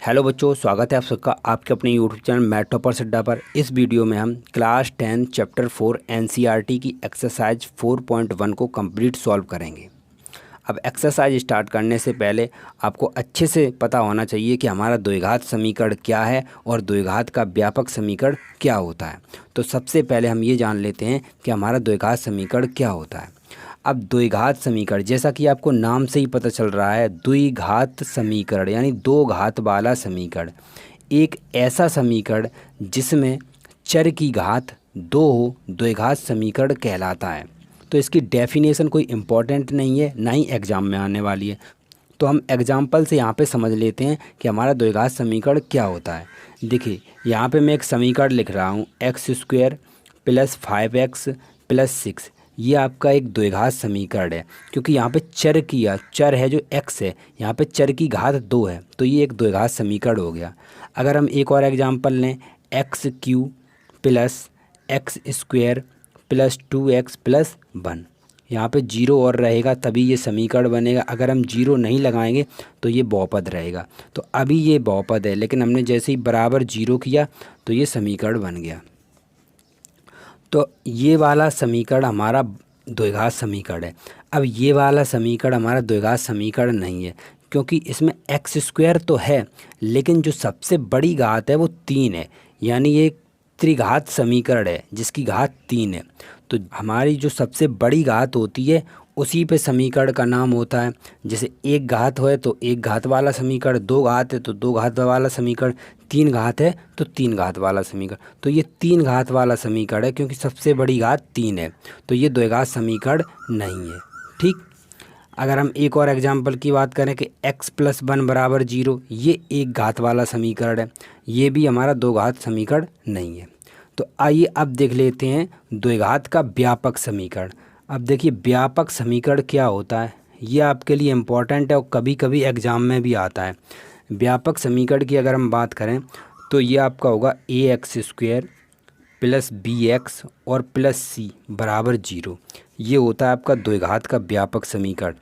Hello बच्चों, स्वागत है आप सबका आपके अपने यूट्यूब चैनल मैथ टॉपर्स अड्डा पर। इस वीडियो में हम क्लास 10 चैप्टर 4 एनसीईआरटी की एक्सरसाइज 4.1 को कंप्लीट सॉल्व करेंगे। अब एक्सरसाइज स्टार्ट करने से पहले आपको अच्छे से पता होना चाहिए कि हमारा द्विघात समीकरण क्या है और द्विघात का व्यापक समीकरण क्या होता है। तो सबसे पहले हम ये जान लेते हैं कि हमारा द्विघात समीकरण क्या होता है। अब द्विघात समीकरण, जैसा कि आपको नाम से ही पता चल रहा है, द्विघात समीकरण यानी दो घात वाला समीकरण, एक ऐसा समीकरण जिसमें चर की घात दो हो, द्विघात समीकरण कहलाता है। तो इसकी डेफिनेशन कोई इम्पोर्टेंट नहीं है, ना ही एग्ज़ाम में आने वाली है। तो हम एग्जाम्पल से यहाँ पे समझ लेते हैं कि हमारा द्विघात समीकरण क्या होता है। देखिए, यहाँ पे मैं एक समीकरण लिख रहा हूँ, x² + 5x + 6। ये आपका एक द्विघात समीकरण है, क्योंकि यहाँ पे चर है जो x है, यहाँ पे चर की घात 2 है, तो ये एक द्विघात समीकरण हो गया। अगर हम एक और एग्जांपल लें, x³ + x² + 2x + 1, यहाँ पे 0 और रहेगा तभी ये समीकरण बनेगा। अगर हम 0 नहीं लगाएंगे तो ये बहुपद रहेगा। तो अभी ये बहुपद है, लेकिन हमने जैसे ही बराबर 0 किया तो ये समीकरण बन गया। तो ये वाला समीकरण हमारा द्विघात समीकरण है। अब ये वाला समीकरण हमारा द्विघात समीकरण नहीं है, क्योंकि इसमें x² तो है, लेकिन जो सबसे बड़ी घात है वो 3 है, यानी ये त्रिघात समीकरण है जिसकी घात 3 है। तो हमारी जो सबसे बड़ी घात होती है उसी पे समीकरण का नाम होता है। जैसे एक घात है तो एक घात वाला समीकरण, दो घात है तो दो घात वाला समीकरण, तीन घात है तो तीन घात वाला समीकरण। तो ये तीन घात वाला समीकरण है, क्योंकि सबसे बड़ी घात 3 है, तो ये द्विघात समीकरण नहीं है। ठीक। अगर हम एक और एग्जाम्पल की बात करें कि x + 1 = 0, ये एक घात वाला समीकरण है, ये भी हमारा दो घात समीकरण नहीं है। तो आइए अब देख लेते हैं द्विघात का व्यापक समीकरण। अब देखिए, व्यापक समीकरण क्या होता है, ये आपके लिए इम्पॉर्टेंट है और कभी कभी एग्ज़ाम में भी आता है। व्यापक समीकरण की अगर हम बात करें तो ये आपका होगा ax² + bx और +c = 0। ये होता है आपका द्विघात का व्यापक समीकरण,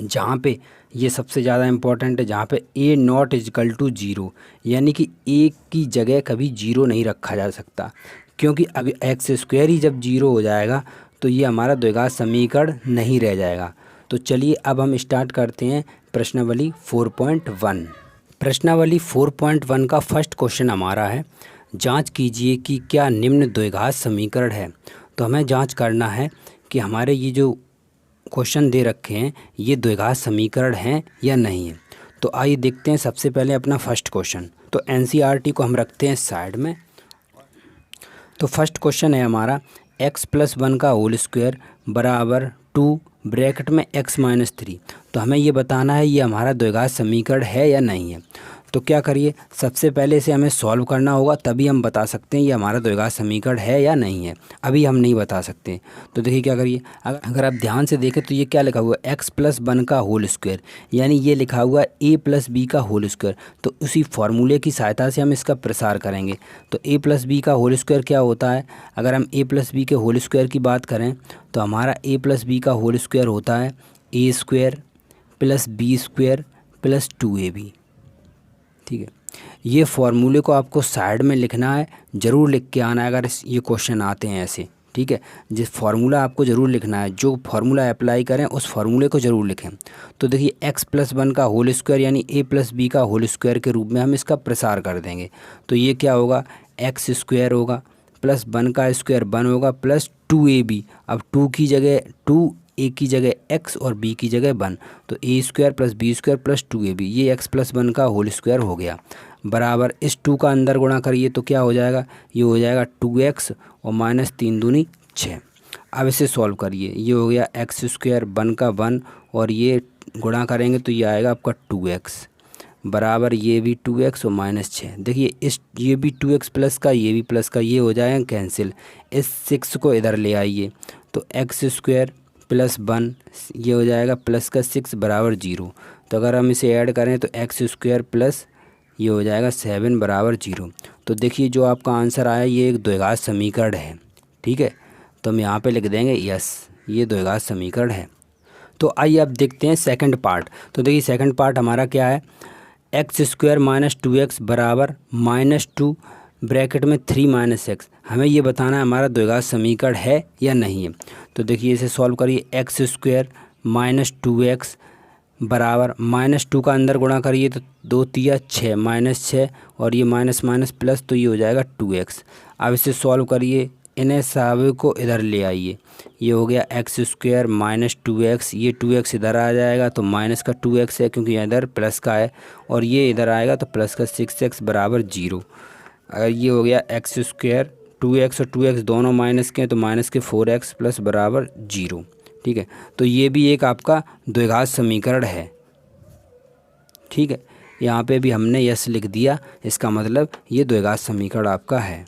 जहाँ पे ये सबसे ज़्यादा इम्पोर्टेंट है, जहाँ पे a ≠ 0, यानी कि a की जगह कभी 0 नहीं रखा जा सकता, क्योंकि अभी x² ही जब 0 हो जाएगा तो ये हमारा द्विघात समीकरण नहीं रह जाएगा। तो चलिए अब हम स्टार्ट करते हैं प्रश्नावली 4.1। प्रश्नावली 4.1 का फर्स्ट क्वेश्चन हमारा है, जांच कीजिए कि क्या निम्न द्विघात समीकरण है। तो हमें जांच करना है कि हमारे ये जो क्वेश्चन दे रखे हैं ये द्विघात समीकरण हैं या नहीं है। तो आइए देखते हैं सबसे पहले अपना फर्स्ट क्वेश्चन। तो एनसीईआरटी को हम रखते हैं साइड में। तो फर्स्ट क्वेश्चन है हमारा, x + 1 का होल स्क्वायर = 2 ब्रैकेट में x - 3। तो हमें ये बताना है ये हमारा द्विघात समीकरण है या नहीं है। तो क्या करिए, सबसे पहले इसे हमें सॉल्व करना होगा, तभी हम बता सकते हैं ये हमारा द्विघात समीकरण है या नहीं है। अभी हम नहीं बता सकते। तो देखिए क्या करिए, अगर आप ध्यान से देखें तो ये क्या लिखा हुआ है, x + 1 का होल स्क्वायर, यानी ये लिखा हुआ है a + b का होल स्क्वायर। तो उसी फॉर्मूले की सहायता से हम इसका प्रसार करेंगे। तो a + b का होल स्क्वायर क्या होता है, अगर हम a + b के होल स्क्वायर की बात करें तो हमारा a + b का होल स्क्वायर होता है a² + b² + 2ab। ठीक है, ये फॉर्मूले को आपको साइड में लिखना है, ज़रूर लिख के आना है अगर ये क्वेश्चन आते हैं ऐसे। ठीक है, जिस फार्मूला आपको ज़रूर लिखना है, जो फार्मूला अप्लाई करें उस फार्मूले को ज़रूर लिखें। तो देखिए, x + 1 का होल स्क्वायर यानी a + b का होल स्क्वायर के रूप में हम इसका प्रसार कर देंगे। तो ये क्या होगा, x² होगा + 1 का स्क्वायर 1 होगा + 2ab। अब 2 की जगह 2, a की जगह x और b की जगह 1, तो a² + b² + 2ab, ये x + 1 का होल स्क्वायर हो गया। बराबर इस 2 का अंदर गुणा करिए तो क्या हो जाएगा, ये हो जाएगा 2x और -3 दूनी 6। अब इसे सॉल्व करिए, ये हो गया x² 1 का 1 और ये गुणा करेंगे तो ये आएगा आपका 2x बराबर ये भी 2x और -6। देखिए, ये भी 2x प्लस का, ये भी प्लस का, ये हो जाएगा कैंसिल। इस 6 को इधर ले आइए तो x² + 1 ये हो जाएगा प्लस का 6 = 0। तो अगर हम इसे ऐड करें तो x² प्लस ये हो जाएगा 7 = 0। तो देखिए, जो आपका आंसर आया ये एक द्विघात समीकरण है। ठीक है, तो हम यहाँ पे लिख देंगे यस, ये द्विघात समीकरण है। तो आइए अब देखते हैं सेकंड पार्ट। तो देखिए, सेकंड पार्ट हमारा क्या है, एक्स स्क्वायर माइनस 2x बराबर -2 ब्रैकेट में 3 - x। हमें ये बताना है हमारा द्विघात समीकरण है या नहीं है। तो देखिए इसे सॉल्व करिए। एक्स स्क्वायर माइनस 2x बराबर -2 का अंदर गुणा करिए तो 2 तिया 6 -6 और ये माइनस माइनस प्लस, तो ये हो जाएगा 2x। अब इसे सॉल्व करिए, इन्हें सभी को इधर ले आइए। ये हो गया एक्स स्क्वायर माइनस 2x, ये 2x इधर आ जाएगा तो माइनस का 2x है क्योंकि इधर प्लस का है, और ये इधर आएगा तो प्लस का 6x बराबर 0। अगर ये हो गया एक्स स्क्वायर 2x और 2x दोनों माइनस के हैं तो माइनस के 4x प्लस बराबर 0। ठीक है, तो ये भी एक आपका द्विघात समीकरण है। ठीक है, यहाँ पे भी हमने यस लिख दिया, इसका मतलब ये द्विघात समीकरण आपका है।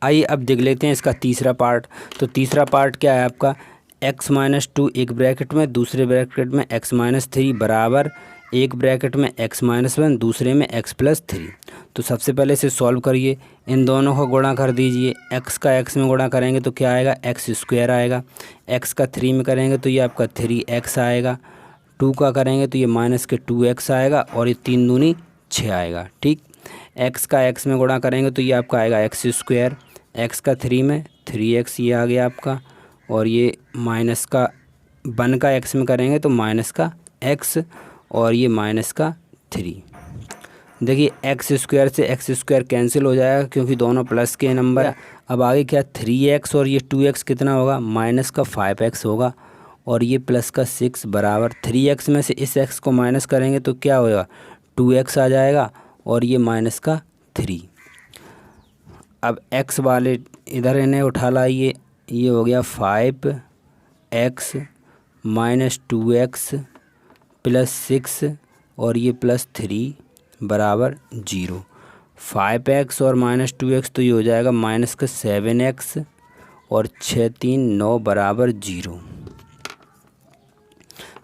आइए अब देख लेते हैं इसका तीसरा पार्ट। तो तीसरा पार्ट क्या है आपका, x-2 एक ब्रैकेट में, दूसरे ब्रैकेट में x-3 बराबर एक ब्रैकेट में x-1 दूसरे में x+3। तो सबसे पहले इसे सॉल्व करिए, इन दोनों को गुणा कर दीजिए। x का x में गुणा करेंगे तो क्या आएगा, एक्स स्क्वायर आएगा। x का 3 में करेंगे तो ये आपका 3x आएगा। 2 का करेंगे तो ये माइनस के 2x आएगा, और ये 3 दूनी 6 आएगा। ठीक, x का x में गुणा करेंगे तो ये आपका आएगा एक्स स्क्वायर। x का 3 में 3x ये आ गया आपका, और ये माइनस का 1 का x में करेंगे तो माइनस का x, और ये माइनस का 3। देखिए एक्स स्क्वायर से एक्स स्क्वायर कैंसिल हो जाएगा क्योंकि दोनों प्लस के नंबर। अब आगे क्या, 3x और ये 2x कितना होगा, माइनस का 5x होगा, और ये प्लस का 6 बराबर 3x में से इस x को माइनस करेंगे तो क्या होगा, 2x आ जाएगा, और ये माइनस का 3। अब x वाले इधर इन्हें उठा लाइए, ये हो गया 5x माइनस 2x प्लस 6 और ये प्लस 3 बराबर 0। 5x और माइनस 2x तो ये हो जाएगा माइनस का 7x और 6 3 9 बराबर 0।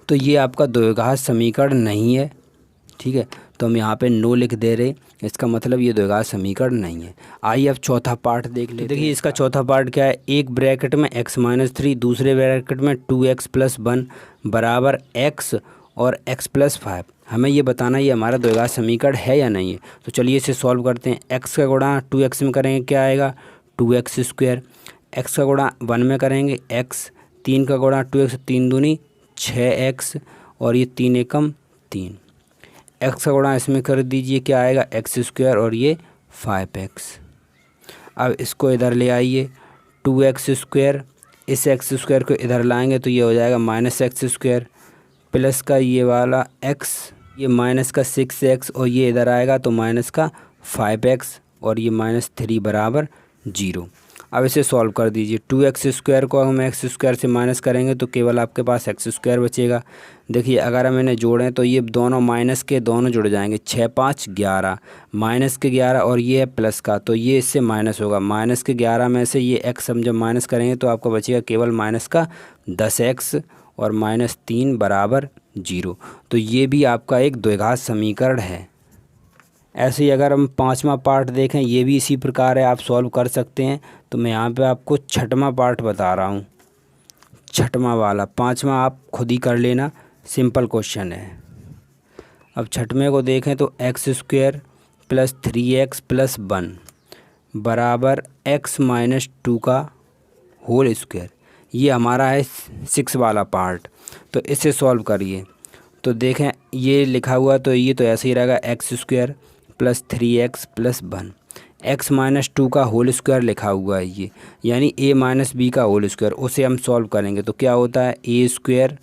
तो ये आपका द्विघात समीकरण नहीं है। ठीक है, तो हम यहाँ पे नो लिख दे रहे, इसका मतलब ये द्विघात समीकरण नहीं है। आइए अब चौथा पार्ट देख लेते हैं। देखिए इसका चौथा पार्ट क्या है, एक ब्रैकेट में x-3 दूसरे ब्रैकेट में 2x+1 बराबर x और x+5। हमें ये बताना ये हमारा द्विघात समीकरण है या नहीं है। तो चलिए इसे सॉल्व करते हैं। x का गुणा 2x में करेंगे क्या आएगा, 2x स्क्वायर। x का गुणा 1 में करेंगे x, 3 का गुणा 2x 3 दूनी 6x, और ये 3 एकम 3। x का गुणा इसमें कर दीजिए क्या आएगा, एक्स स्क्वायर, और ये 5x। अब इसको इधर ले आइए, 2x स्क्वायर, इस x स्क्वायर को इधर लाएंगे तो ये हो जाएगा माइनस एक्स स्क्वायर प्लस का ये वाला x, ये माइनस का 6x, और ये इधर आएगा तो माइनस का 5x, और ये माइनस 3 बराबर 0। अब इसे सॉल्व कर दीजिए। 2x स्क्वायर को हम एक्स स्क्वायर से माइनस करेंगे तो केवल आपके पास एक्स स्क्वायर बचेगा। देखिए अगर हम इन्हें जोड़ें तो ये दोनों माइनस के दोनों जुड़ जाएंगे, 6 5 11, माइनस के 11 और ये है प्लस का, तो ये इससे माइनस होगा। माइनस के 11 में से ये x हम जब माइनस करेंगे तो आपको बचेगा केवल माइनस का 10x और माइनस 3 बराबर 0। तो ये भी आपका एक द्विघात समीकरण है। ऐसे ही अगर हम पांचवा पार्ट देखें, ये भी इसी प्रकार है, आप सॉल्व कर सकते हैं। तो मैं यहाँ पे आपको छठवां पार्ट बता रहा हूँ, छठवां वाला। पांचवा आप खुद ही कर लेना, सिंपल क्वेश्चन है। अब छठवें को देखें तो x square plus 3x plus 1 बराबर x-2 का होल स्क्वायर, ये हमारा है 6 वाला पार्ट। तो इसे सॉल्व करिए तो देखें ये लिखा हुआ, तो ये तो ऐसे ही रहेगा, x square plus 3x plus 1, x-2 का होल स्क्वायर लिखा हुआ है ये, यानी a-b का होल स्क्वायर। उसे हम सॉल्व करेंगे तो क्या होता है, a square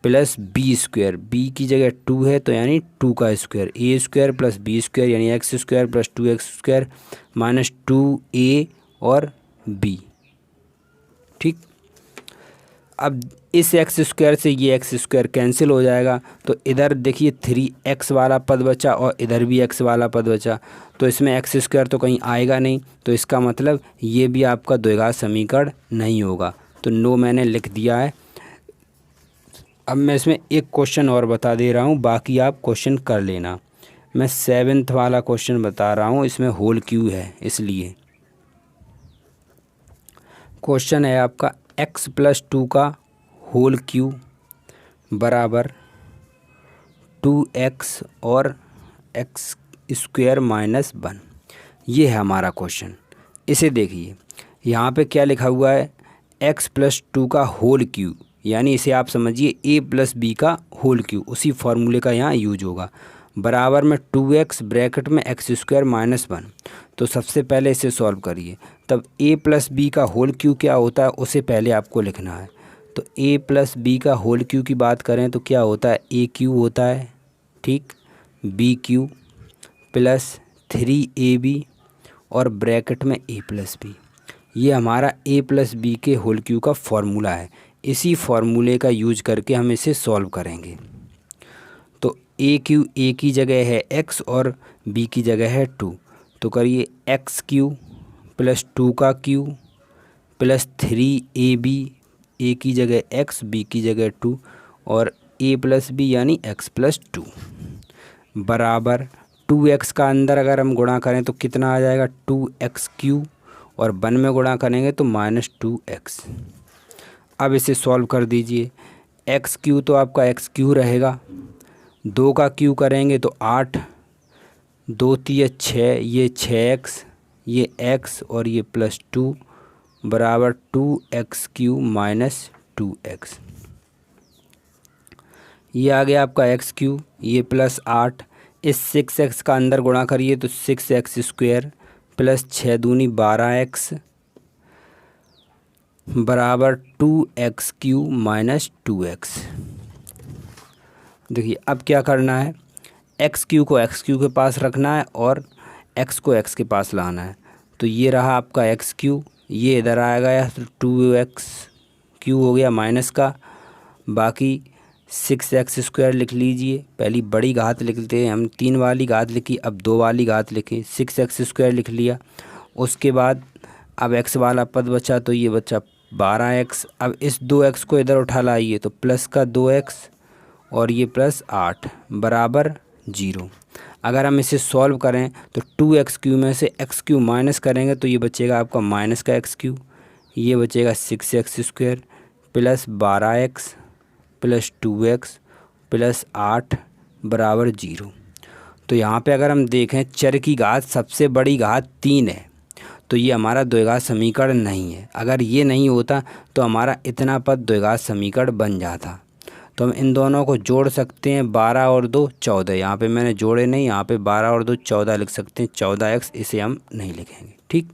plus b square, b की जगह 2 है तो यानी 2 का square, a square plus b square यानी x square plus 2x square minus 2a और b। ठीक, अब इस एक्स स्क्वायर से ये एक्स स्क्वायर कैंसिल हो जाएगा, तो इधर देखिए 3x वाला पद बचा और इधर भी x वाला पद बचा, तो इसमें एक्स स्क्वायर तो कहीं आएगा नहीं, तो इसका मतलब ये भी आपका द्विघात समीकरण नहीं होगा। तो नो मैंने लिख दिया है। अब मैं इसमें एक क्वेश्चन और बता दे रहा हूँ, बाकी आप क्वेश्चन कर लेना। मैं 7th वाला क्वेश्चन बता रहा हूँ, इसमें होल क्यू है इसलिए। क्वेश्चन है आपका x+2 का होल क्यू बराबर 2x और एक्स स्क्वायर माइनस 1। ये है हमारा क्वेश्चन। इसे देखिए, यहाँ पे क्या लिखा हुआ है, x प्लस 2 का होल क्यूब, यानी इसे आप समझिए a प्लस बी का होल क्यूब, उसी फॉर्मूले का यहाँ यूज होगा, बराबर में 2x ब्रैकेट में एक्स स्क्वायर माइनस 1। तो सबसे पहले इसे सॉल्व करिए, तब a प्लस बी का होल क्यूब क्या होता है उसे पहले आपको लिखना है। तो a प्लस बी का होल क्यूब की बात करें तो क्या होता है, a क्यूब होता है, ठीक, b क्यूब प्लस 3ab और ब्रैकेट में a प्लस बी। ये हमारा a प्लस बी के होल क्यूब का फॉर्मूला है। इसी फॉर्मूले का यूज करके हम इसे सॉल्व करेंगे। तो a क्यूब a की जगह है x और b की जगह है 2। तो करिए x क्यूब प्लस 2 का क्यूब प्लस 3ab, a की जगह x b की जगह 2 और a प्लस बी यानी x प्लस 2 बराबर 2x का अंदर अगर हम गुणा करें तो कितना आ जाएगा, 2x क्यूब, और 1 में गुणा करेंगे तो माइनस 2x। अब इसे सॉल्व कर दीजिए। x क्यूब तो आपका x क्यूब रहेगा, 2 का क्यूब करेंगे तो 8, 2 3 6, ये 6x, ये x और ये प्लस 2 बराबर 2x क्यूब माइनस 2x। ये आ गया आपका x क्यूब, ये प्लस 8, इस 6x का अंदर गुणा करिए तो 6x स्क्वायर प्लस 6 दूनी 12x बराबर 2x क्यूब माइनस 2x। देखिए अब क्या करना है, x क्यूब को x क्यूब के पास रखना है और x को x के पास लाना है। तो ये रहा आपका x क्यूब, ये इधर आएगा तो 2x क्यूब हो गया माइनस का, बाकी 6x स्क्वायर लिख लीजिए। पहली बड़ी घात लिखते हैं हम, 3 वाली घात लिखी, अब 2 वाली घात लिखी, 6x स्क्वायर लिख लिया। उसके बाद अब x वाला पद बचा तो ये बचा 12x। अब इस 2x को इधर उठा लाइए तो प्लस का 2x और ये प्लस 8 बराबर 0। अगर हम इसे सॉल्व करें तो 2x क्यूब में से x क्यूब माइनस करेंगे तो ये बचेगा आपका माइनस का x क्यूब, ये बचेगा 6x square plus 12x plus 2x plus 8 बराबर 0। तो यहाँ पे अगर हम देखें चर की घात सबसे बड़ी घात 3 है, तो ये हमारा द्विघात समीकरण नहीं है। अगर ये नहीं होता तो हमारा इतना पद द्विघात समीकरण बन जाता। तो हम इन दोनों को जोड़ सकते हैं, 12 और 2 14। यहाँ पे मैंने जोड़े नहीं, यहाँ पे 12 और 2 14 लिख सकते हैं, 14x इसे हम नहीं लिखेंगे, ठीक।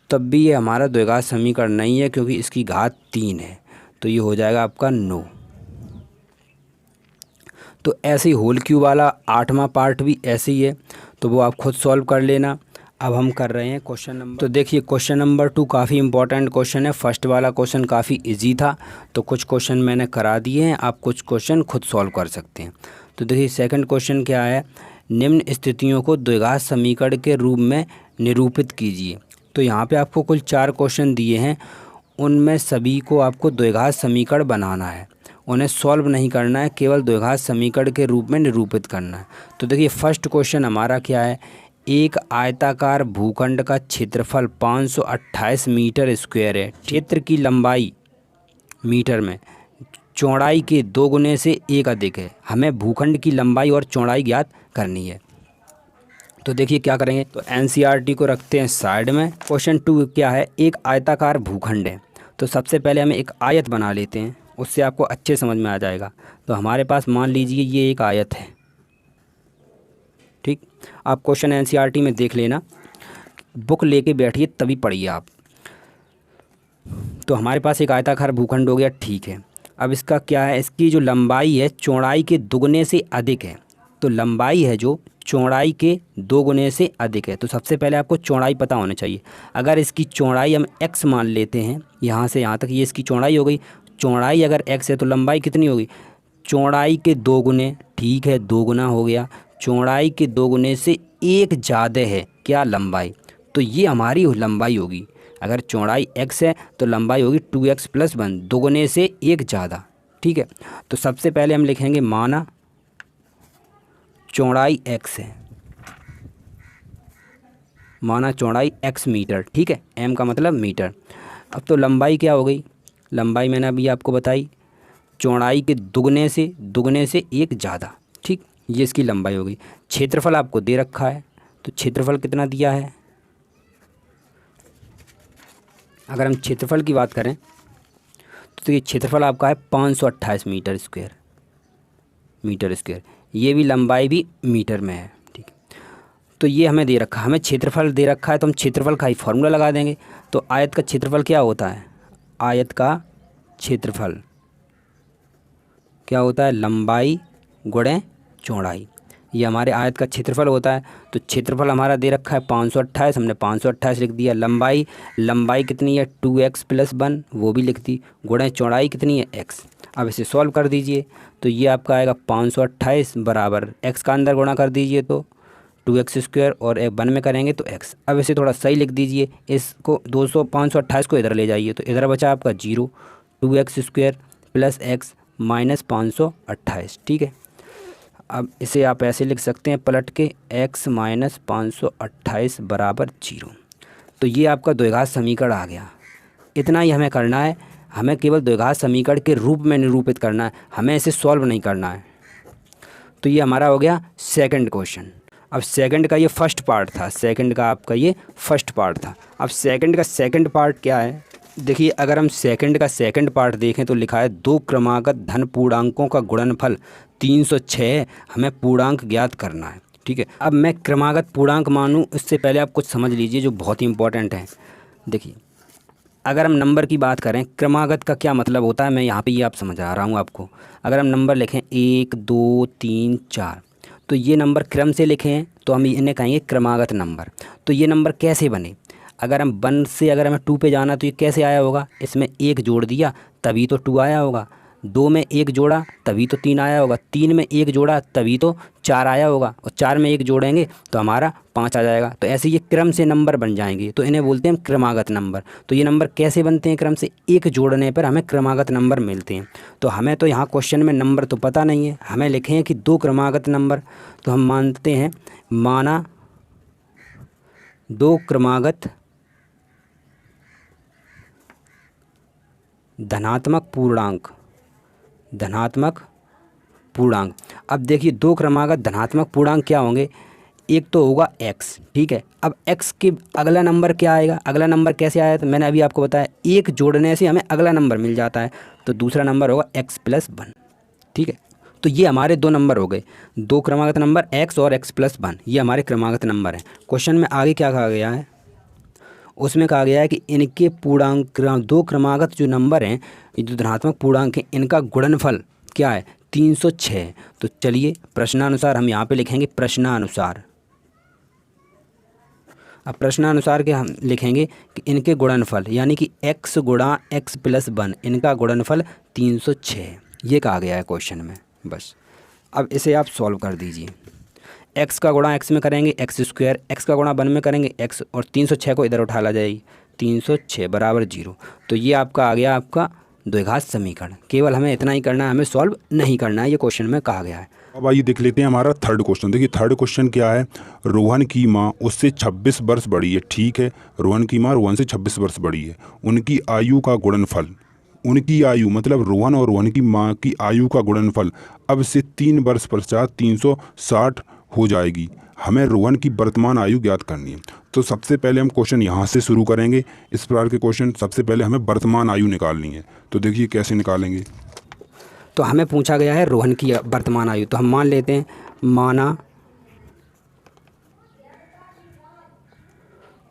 तब भी ये हमारा द्विघात समीकरण नहीं है क्योंकि इसकी घात 3 है, तो ये हो जाएगा आपका 9। तो ऐसे ही होल क्यूब वाला 8वां पार्ट भी ऐसे ही है, तो वो आप खुद सॉल्व कर लेना। अब हम कर रहे हैं क्वेश्चन नंबर, तो देखिए क्वेश्चन नंबर 2 काफ़ी इंपॉर्टेंट क्वेश्चन है। फर्स्ट वाला क्वेश्चन काफ़ी इजी था, तो कुछ क्वेश्चन मैंने करा दिए हैं, आप कुछ क्वेश्चन खुद सॉल्व कर सकते हैं। तो देखिए सेकंड क्वेश्चन क्या है, निम्न स्थितियों को द्विघात समीकरण के रूप में निरूपित कीजिए। तो यहाँ पे आपको कुल 4 क्वेश्चन दिए हैं, उनमें सभी को आपको द्विघात समीकरण बनाना है, उन्हें सॉल्व नहीं करना है, केवल द्विघात समीकरण के रूप में निरूपित करना है। तो देखिए फर्स्ट क्वेश्चन हमारा क्या है, एक आयताकार भूखंड का क्षेत्रफल 528 मीटर स्क्वायर है। क्षेत्र की लंबाई मीटर में चौड़ाई के 2 गुने से 1 अधिक है। हमें भूखंड की लंबाई और चौड़ाई ज्ञात करनी है। तो देखिए क्या करेंगे, तो एनसीईआरटी को रखते हैं साइड में। क्वेश्चन 2 क्या है, एक आयताकार भूखंड है। तो सबसे पहले हमें एक आयत बना लेते हैं, उससे आपको अच्छे समझ में आ जाएगा। तो हमारे पास मान लीजिए ये एक आयत है, ठीक। आप क्वेश्चन एनसीईआरटी में देख लेना, बुक लेके बैठिए तभी पढ़िए आप। तो हमारे पास एक आयताकार भूखंड हो गया, ठीक है। अब इसका क्या है, इसकी जो लंबाई है चौड़ाई के 2 गुने से अधिक है। तो लंबाई है जो चौड़ाई के 2 गुने से अधिक है। तो सबसे पहले आपको चौड़ाई पता होनी चाहिए। अगर इसकी चौड़ाई हम x मान लेते हैं, यहाँ से यहाँ तक ये इसकी चौड़ाई हो गई। चौड़ाई अगर x है तो लंबाई कितनी होगी, चौड़ाई के 2 गुने, ठीक है, 2 गुना हो गया। चौड़ाई के 2 गुने से 1 ज़्यादा है क्या, लंबाई। तो ये हमारी लंबाई होगी। अगर चौड़ाई x है तो लंबाई होगी 2x + 1, 2 गुने से 1 ज़्यादा, ठीक है। तो सबसे पहले हम लिखेंगे माना चौड़ाई x है, माना चौड़ाई x मीटर, ठीक है, m का मतलब मीटर। अब तो लंबाई क्या हो गई, लंबाई मैंने अभी आपको बताई, चौड़ाई के दुगने से 1 ज़्यादा, ठीक। ये इसकी लंबाई होगी। क्षेत्रफल आपको दे रखा है, तो क्षेत्रफल कितना दिया है, अगर हम क्षेत्रफल की बात करें तो ये क्षेत्रफल आपका है 528 मीटर स्क्वायर, ये भी लंबाई भी मीटर में है। ठीक है, तो ये हमें दे रखा है, हमें क्षेत्रफल दे रखा है, तो हम क्षेत्रफल का ही फॉर्मूला लगा देंगे। तो आयत का क्षेत्रफल क्या होता है, आयत का क्षेत्रफल क्या होता है, लंबाई गुणे चौड़ाई, ये हमारे आयत का क्षेत्रफल होता है। तो क्षेत्रफल हमारा दे रखा है 528, हमने 528 लिख दिया। लंबाई कितनी है 2x + 1, वो भी लिख दी, गुणे चौड़ाई कितनी है x। अब इसे सॉल्व कर दीजिए, तो ये आपका आएगा 528 बराबर x का अंदर गुणा कर दीजिए तो 2x² और 1 में करेंगे तो x। अब इसे थोड़ा सही लिख दीजिए, इसको 528 को इधर ले जाइए तो इधर बचा आपका 0, 2x² + x - 528। ठीक है, अब इसे आप ऐसे लिख सकते हैं पलट के x - 528 बराबर 0। तो ये आपका द्विघात समीकरण आ गया। इतना ही हमें करना है, हमें केवल द्विघात समीकरण के रूप में निरूपित करना है, हमें इसे सॉल्व नहीं करना है। तो ये हमारा हो गया सेकंड क्वेश्चन। अब सेकंड का ये फर्स्ट पार्ट था, सेकंड का आपका ये फर्स्ट पार्ट था। अब सेकंड का सेकंड पार्ट क्या है, देखिए अगर हम सेकंड का सेकंड पार्ट देखें तो लिखा है 2 क्रमागत धन पूर्णांकों का गुणनफल 306, हमें पूर्णांक ज्ञात करना है। ठीक है, अब मैं क्रमागत पूर्णांक मानूं इससे पहले आप कुछ समझ लीजिए जो बहुत ही इंपॉर्टेंट है। देखिए अगर हम नंबर की बात करें, क्रमागत का क्या मतलब होता है, मैं यहाँ पे ये आप समझा रहा हूँ आपको। अगर हम नंबर लिखें 1 2 3 4, तो ये नंबर क्रम से लिखें तो हम इन्हें कहेंगे क्रमागत नंबर। तो ये नंबर कैसे बने, अगर हम 1 से अगर हमें 2 पे जाना तो ये कैसे आया होगा, इसमें 1 जोड़ दिया तभी तो 2 आया होगा, 2 में 1 जोड़ा तभी तो 3 आया होगा, 3 में 1 जोड़ा तभी तो 4 आया होगा, और 4 में 1 जोड़ेंगे तो हमारा 5 आ जाएगा। तो ऐसे ये क्रम से नंबर बन जाएंगे, तो इन्हें बोलते हैं क्रमागत नंबर। तो ये नंबर कैसे बनते हैं, क्रम से 1 जोड़ने पर हमें क्रमागत नंबर मिलते हैं। तो हमें तो यहाँ क्वेश्चन में नंबर तो पता नहीं है, हमें लिखे हैं कि 2 क्रमागत नंबर, तो हम मानते हैं माना 2 क्रमागत धनात्मक पूर्णांक। अब देखिए 2 क्रमागत धनात्मक पूर्णांक क्या होंगे, एक तो होगा x। ठीक है, अब x के अगला नंबर क्या आएगा, अगला नंबर कैसे आया, तो मैंने अभी आपको बताया 1 जोड़ने से हमें अगला नंबर मिल जाता है, तो दूसरा नंबर होगा x + 1। ठीक है, तो ये हमारे 2 नंबर हो गए, 2 क्रमागत नंबर x और x + 1, ये हमारे क्रमागत नंबर हैं। क्वेश्चन में आगे क्या कहा गया है, उसमें कहा गया है कि इनके पूर्णांक 2 क्रमागत जो नंबर हैं, ये जो धनात्मक पूर्णांक हैं, इनका गुणनफल क्या है 306। तो चलिए प्रश्नानुसार हम यहाँ पे लिखेंगे प्रश्नानुसार। अब प्रश्नानुसार के हम लिखेंगे कि इनके गुणनफल यानी कि x गुणा x + 1, इनका गुणनफल 306, ये कहा गया है क्वेश्चन में। बस अब इसे आप सॉल्व कर दीजिए, x का गुणा x में करेंगे x², x का गुणा 1 में करेंगे x, और 306 को इधर उठा ला जाएगी, 306 बराबर 0। तो ये आपका आ गया आपका द्विघात समीकरण। केवल हमें इतना ही करना है, हमें सॉल्व नहीं करना है, ये क्वेश्चन में कहा गया है। अब आइए देख लेते हैं हमारा थर्ड क्वेश्चन। देखिए थर्ड क्वेश्चन क्या है, रोहन की माँ उससे 26 वर्ष बड़ी है। ठीक है, रोहन की माँ रोहन से 26 वर्ष बड़ी है, उनकी आयु का गुणनफल, उनकी आयु मतलब रोहन और रोहन की माँ की आयु का गुणनफल अब से 3 वर्ष पश्चात 360 हो जाएगी। हमें रोहन की वर्तमान आयु ज्ञात करनी है। तो सबसे पहले हम क्वेश्चन यहाँ से शुरू करेंगे। इस प्रकार के क्वेश्चन सबसे पहले हमें वर्तमान आयु निकालनी है। तो देखिए कैसे निकालेंगे। तो हमें पूछा गया है रोहन की वर्तमान आयु, तो हम मान लेते हैं, माना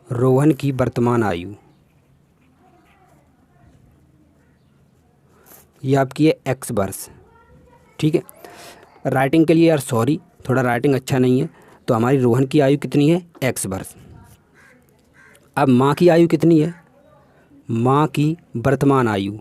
रोहन की वर्तमान आयु, ये आपकी है x वर्ष। ठीक है, राइटिंग के लिए यार सॉरी, थोड़ा राइटिंग अच्छा नहीं है। तो हमारी रोहन की आयु कितनी है x वर्ष। अब माँ की आयु कितनी है, माँ की वर्तमान आयु,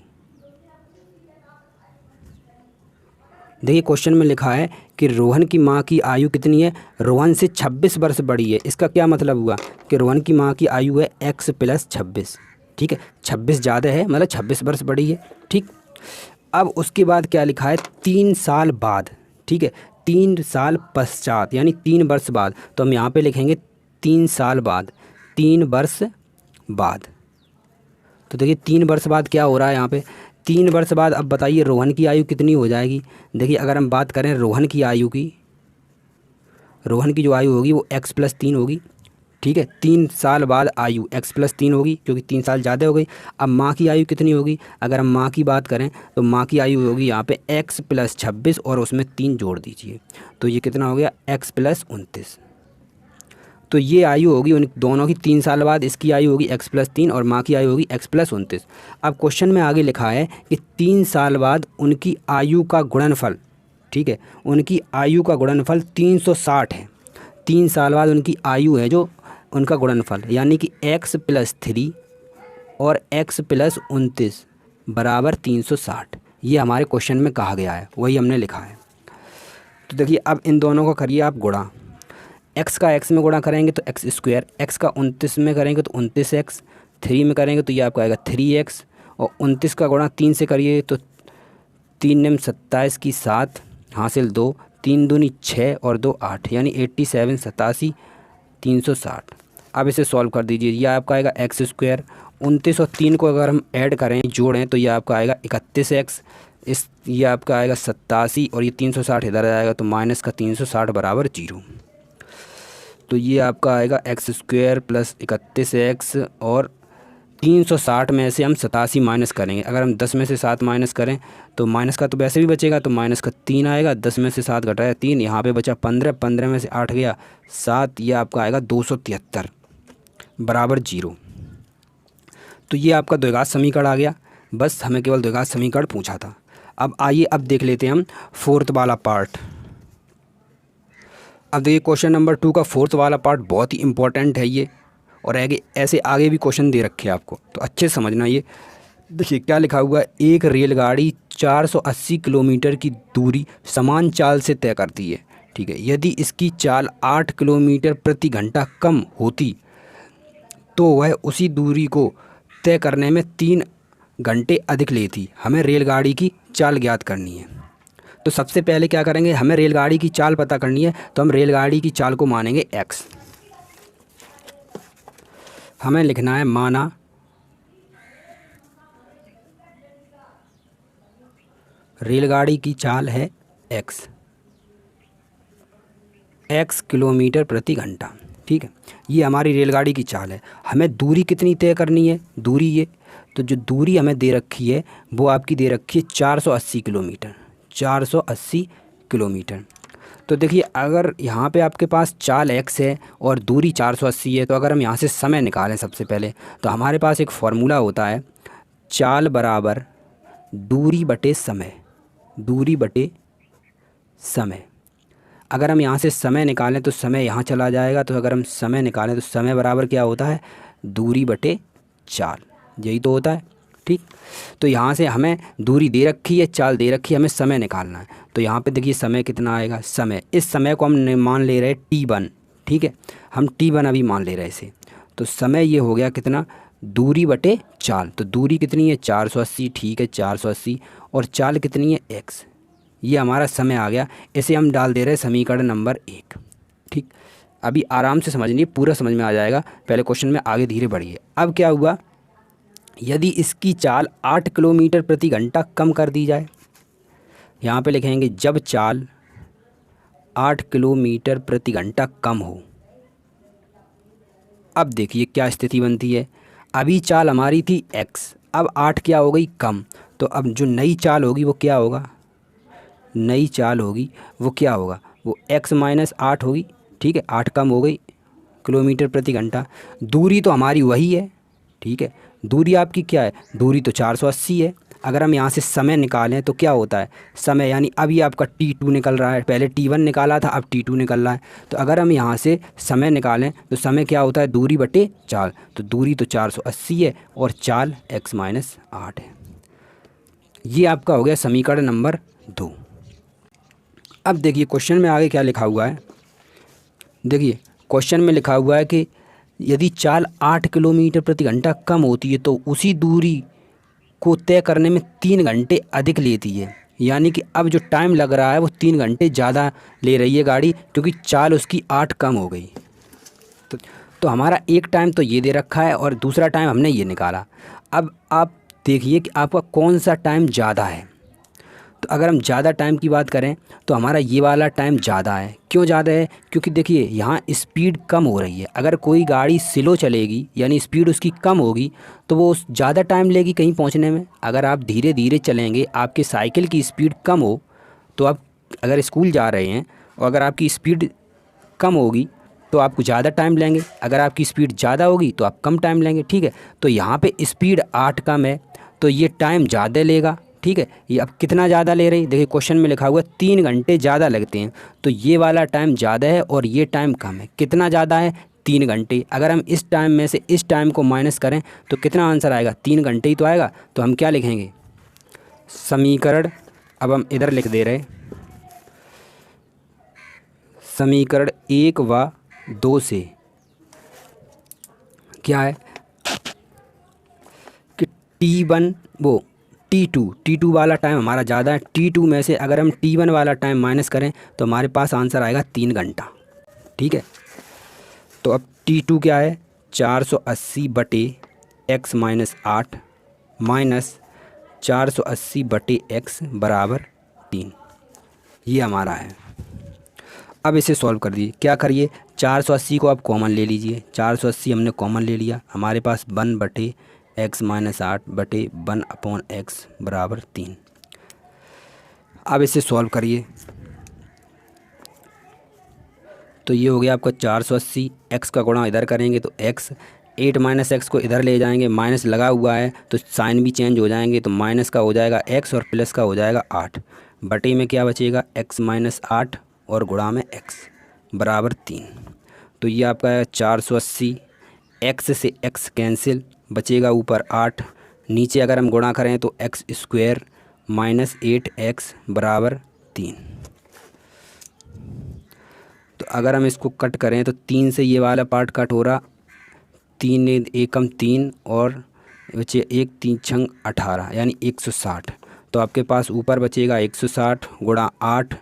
देखिए क्वेश्चन में लिखा है कि रोहन की माँ की आयु कितनी है, रोहन से 26 वर्ष बड़ी है। इसका क्या मतलब हुआ कि रोहन की माँ की आयु है x + 26। ठीक है, 26 ज़्यादा है, मतलब 26 वर्ष बड़ी है। ठीक, अब उसके बाद क्या लिखा है 3 साल बाद। ठीक है, 3 साल पश्चात यानी 3 वर्ष बाद, तो हम यहाँ पे लिखेंगे 3 साल बाद, 3 वर्ष बाद। तो देखिए 3 वर्ष बाद क्या हो रहा है यहाँ पे, 3 वर्ष बाद। अब बताइए रोहन की आयु कितनी हो जाएगी। देखिए अगर हम बात करें रोहन की आयु की, रोहन की जो आयु होगी वो x+3 होगी, ठीक है। 3 साल बाद आयु x+3 होगी क्योंकि 3 साल ज़्यादा हो गई। अब माँ की आयु कितनी होगी, अगर हम माँ की बात करें तो माँ की आयु होगी यहाँ पे x+26 और उसमें 3 जोड़ दीजिए, तो ये कितना हो गया x+29। तो ये आयु होगी उन दोनों की 3 साल बाद, इसकी आयु होगी x+3 और माँ की आयु होगी x+29। अब क्वेश्चन में आगे लिखा है कि 3 साल बाद उनकी आयु का गुणनफल, ठीक है, उनकी आयु का गुणनफल 360 है। 3 साल बाद उनकी आयु है जो उनका गुणनफल, यानी कि x+3 और x+29 बराबर 360। ये हमारे क्वेश्चन में कहा गया है, वही हमने लिखा है। तो देखिए अब इन दोनों को करिए आप गुणा, x का x में गुणा करेंगे तो x², x का 29 में करेंगे तो 29x, 3 में करेंगे तो ये आपका आएगा 3x, और 29 का गुणा 3 से करिए तो 3 निम 27 की 7 हासिल 2, 3 दूनी 6 और 2 8, यानी 87 87 360। अब इसे सॉल्व कर दीजिए, यह आपका आएगा x²। 29 और 3 को अगर हम ऐड करें जोड़ें तो यह आपका आएगा 31x, ये आपका आएगा 87 और ये 360 इधर आएगा तो माइनस का 360 बराबर 0। तो ये आपका आएगा x² + 31x और 360 में से हम 87 माइनस करेंगे। अगर हम 10 में से 7 माइनस करें तो माइनस का तो वैसे भी बचेगा, तो माइनस का 3 आएगा। 10 में से 7 घटाया 3, यहाँ पे बचा 15, 15 में से 8 गया 7, ये आपका आएगा 273 बराबर 0। तो ये आपका द्विघात समीकरण आ गया, बस हमें केवल द्विघात समीकरण पूछा था। अब आइए अब देख लेते हैं हम 4th वाला पार्ट। अब देखिए क्वेश्चन नंबर 2 का 4th वाला पार्ट बहुत ही इंपॉर्टेंट है ये, और ऐसे आगे भी क्वेश्चन दे रखे हैं आपको, तो अच्छे से समझना। ये देखिए क्या लिखा हुआ है, एक रेलगाड़ी 480 किलोमीटर की दूरी समान चाल से तय करती है, ठीक है। यदि इसकी चाल 8 किलोमीटर प्रति घंटा कम होती तो वह उसी दूरी को तय करने में 3 घंटे अधिक लेती। हमें रेलगाड़ी की चाल ज्ञात करनी है। तो सबसे पहले क्या करेंगे, हमें रेलगाड़ी की चाल पता करनी है, तो हम रेलगाड़ी की चाल को मानेंगे x। हमें लिखना है माना रेलगाड़ी की चाल है x किलोमीटर प्रति घंटा, ठीक है। ये हमारी रेलगाड़ी की चाल है। हमें दूरी कितनी तय करनी है, दूरी ये, तो जो दूरी हमें दे रखी है वो आपकी दे रखी है 480 किलोमीटर, 480 किलोमीटर। तो देखिए अगर यहाँ पे आपके पास चाल x है और दूरी 480 है, तो अगर हम यहाँ से समय निकालें सबसे पहले, तो हमारे पास एक फार्मूला होता है, चाल बराबर दूरी बटे समय, दूरी बटे समय। अगर हम यहाँ से समय निकालें तो समय यहाँ चला जाएगा, तो अगर हम समय निकालें तो समय बराबर क्या होता है, दूरी बटे चाल, यही तो होता है, ठीक। तो यहाँ से हमें दूरी दे रखी है, चाल दे रखी है, हमें समय निकालना है। तो यहाँ पे देखिए समय कितना आएगा, समय, इस समय को हम मान ले रहे हैं t1, ठीक है, हम t1 अभी मान ले रहे हैं इसे। तो समय ये हो गया कितना, दूरी बटे चाल। तो दूरी कितनी है 480, ठीक है 480, और चाल कितनी है x, ये हमारा समय आ गया। इसे हम डाल दे रहे हैं समीकरण नंबर 1, ठीक। अभी आराम से समझ लीजिए, पूरा समझ में आ जाएगा। पहले क्वेश्चन में आगे धीरे बढ़िए। अब क्या हुआ, यदि इसकी चाल 8 किलोमीटर प्रति घंटा कम कर दी जाए, यहाँ पे लिखेंगे जब चाल 8 किलोमीटर प्रति घंटा कम हो। अब देखिए क्या स्थिति बनती है, अभी चाल हमारी थी x, अब 8 क्या हो गई, कम। तो अब जो नई चाल होगी वो क्या होगा, नई चाल होगी वो क्या होगा, वो x - 8 होगी, ठीक है। 8 कम हो गई किलोमीटर प्रति घंटा। दूरी तो हमारी वही है, ठीक है। दूरी आपकी क्या है, दूरी तो 480 है। अगर हम यहाँ से समय निकालें तो क्या होता है, समय यानी अभी आपका t2 निकल रहा है, पहले t1 निकाला था, अब t2 निकल रहा है। तो अगर हम यहाँ से समय निकालें तो समय क्या होता है, दूरी बटे चाल। तो दूरी तो 480 है और चाल x - 8 है। ये आपका हो गया समीकरण नंबर 2। अब देखिए क्वेश्चन में आगे क्या लिखा हुआ है, देखिए क्वेश्चन में लिखा हुआ है कि यदि चाल 8 किलोमीटर प्रति घंटा कम होती है तो उसी दूरी को तय करने में 3 घंटे अधिक लेती है। यानी कि अब जो टाइम लग रहा है वो 3 घंटे ज़्यादा ले रही है गाड़ी, क्योंकि चाल उसकी 8 कम हो गई। तो हमारा एक टाइम तो ये दे रखा है और दूसरा टाइम हमने ये निकाला। अब आप देखिए कि आपका कौन सा टाइम ज़्यादा है। तो अगर हम ज़्यादा टाइम की बात करें तो हमारा ये वाला टाइम ज़्यादा है। क्यों ज़्यादा है? क्योंकि देखिए यहाँ स्पीड कम हो रही है। अगर कोई गाड़ी स्लो चलेगी यानी स्पीड उसकी कम होगी तो वो ज़्यादा टाइम लेगी कहीं पहुँचने में। अगर आप धीरे धीरे चलेंगे, आपके साइकिल की स्पीड कम हो, तो आप अगर स्कूल जा रहे हैं और अगर आपकी स्पीड कम होगी तो आप ज़्यादा टाइम लेंगे, अगर आपकी स्पीड ज़्यादा होगी तो आप कम टाइम लेंगे। ठीक है, तो यहाँ पे स्पीड 8 कम है तो ये टाइम ज़्यादा लेगा। ठीक है, ये अब कितना ज़्यादा ले रही, देखिए क्वेश्चन में लिखा हुआ है 3 घंटे ज़्यादा लगते हैं, तो ये वाला टाइम ज़्यादा है और ये टाइम कम है। कितना ज़्यादा है? 3 घंटे। अगर हम इस टाइम में से इस टाइम को माइनस करें तो कितना आंसर आएगा? 3 घंटे ही तो आएगा। तो हम क्या लिखेंगे? समीकरण, अब हम इधर लिख दे रहे, समीकरण 1 व 2 से क्या है कि T1 वो T2 वाला टाइम हमारा ज़्यादा है। T2 में से अगर हम T1 वाला टाइम माइनस करें तो हमारे पास आंसर आएगा 3 घंटा। ठीक है, तो अब T2 क्या है? 480/x माइनस 8 माइनस 480/x बराबर 3, ये हमारा है। अब इसे सॉल्व कर दीजिए। क्या करिए? 480 को आप कॉमन ले लीजिए। 480 हमने कॉमन ले लिया, हमारे पास 1/x माइनस 8/1/x बराबर 3। अब इसे सॉल्व करिए तो ये हो गया आपका 480। x का गुणा इधर करेंगे तो x, 8 माइनस एक्स को इधर ले जाएंगे, माइनस लगा हुआ है तो साइन भी चेंज हो जाएंगे, तो माइनस का हो जाएगा x और प्लस का हो जाएगा 8। बटे में क्या बचेगा? x माइनस 8 और गुणा में x बराबर 3। तो ये आपका है 480। x से x कैंसिल, बचेगा ऊपर 8, नीचे अगर हम गुणा करें तो x स्क्वायर माइनस 8x बराबर 3। तो अगर हम इसको कट करें तो 3 से ये वाला पार्ट कट हो रहा, 3 एकम 3 और बचे 1 3 छंग 18 यानी 160। तो आपके पास ऊपर बचेगा 160 गुणा 8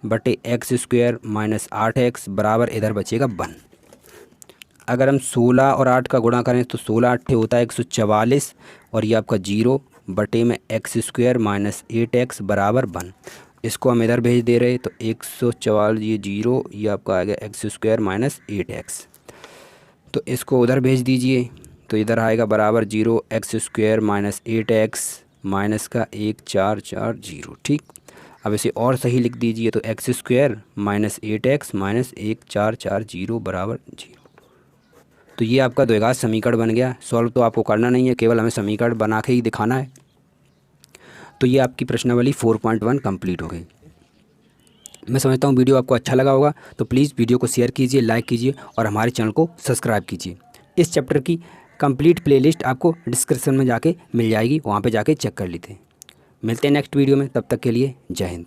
बटे एक्स स्क्वायर माइनस 8x बराबर इधर बचेगा 1। अगर हम 16 और 8 का गुणा करें तो 16 8 होता है 144 और ये आपका 0 बटे में एक्स स्क्वायर माइनस 8x बराबर 1। इसको हम इधर भेज दे रहे तो 144 ये 0, ये आपका आ गया एक्स स्क्वायर माइनस 8x। तो इसको उधर भेज दीजिए तो इधर आएगा बराबर 0 x square minus 8x minus का 1440। ठीक, अब इसे और सही लिख दीजिए तो x square minus 8x minus 1440 बराबर 0। तो ये आपका द्विघात समीकरण बन गया। सॉल्व तो आपको करना नहीं है, केवल हमें समीकरण बना के ही दिखाना है। तो ये आपकी प्रश्नावली 4.1 कंप्लीट हो गई। मैं समझता हूँ वीडियो आपको अच्छा लगा होगा, तो प्लीज़ वीडियो को शेयर कीजिए, लाइक कीजिए और हमारे चैनल को सब्सक्राइब कीजिए। इस चैप्टर की कंप्लीट प्लेलिस्ट आपको डिस्क्रिप्शन में जाके मिल जाएगी, वहाँ पे जाके चेक कर लीजिए। मिलते हैं नेक्स्ट वीडियो में, तब तक के लिए जय हिंद।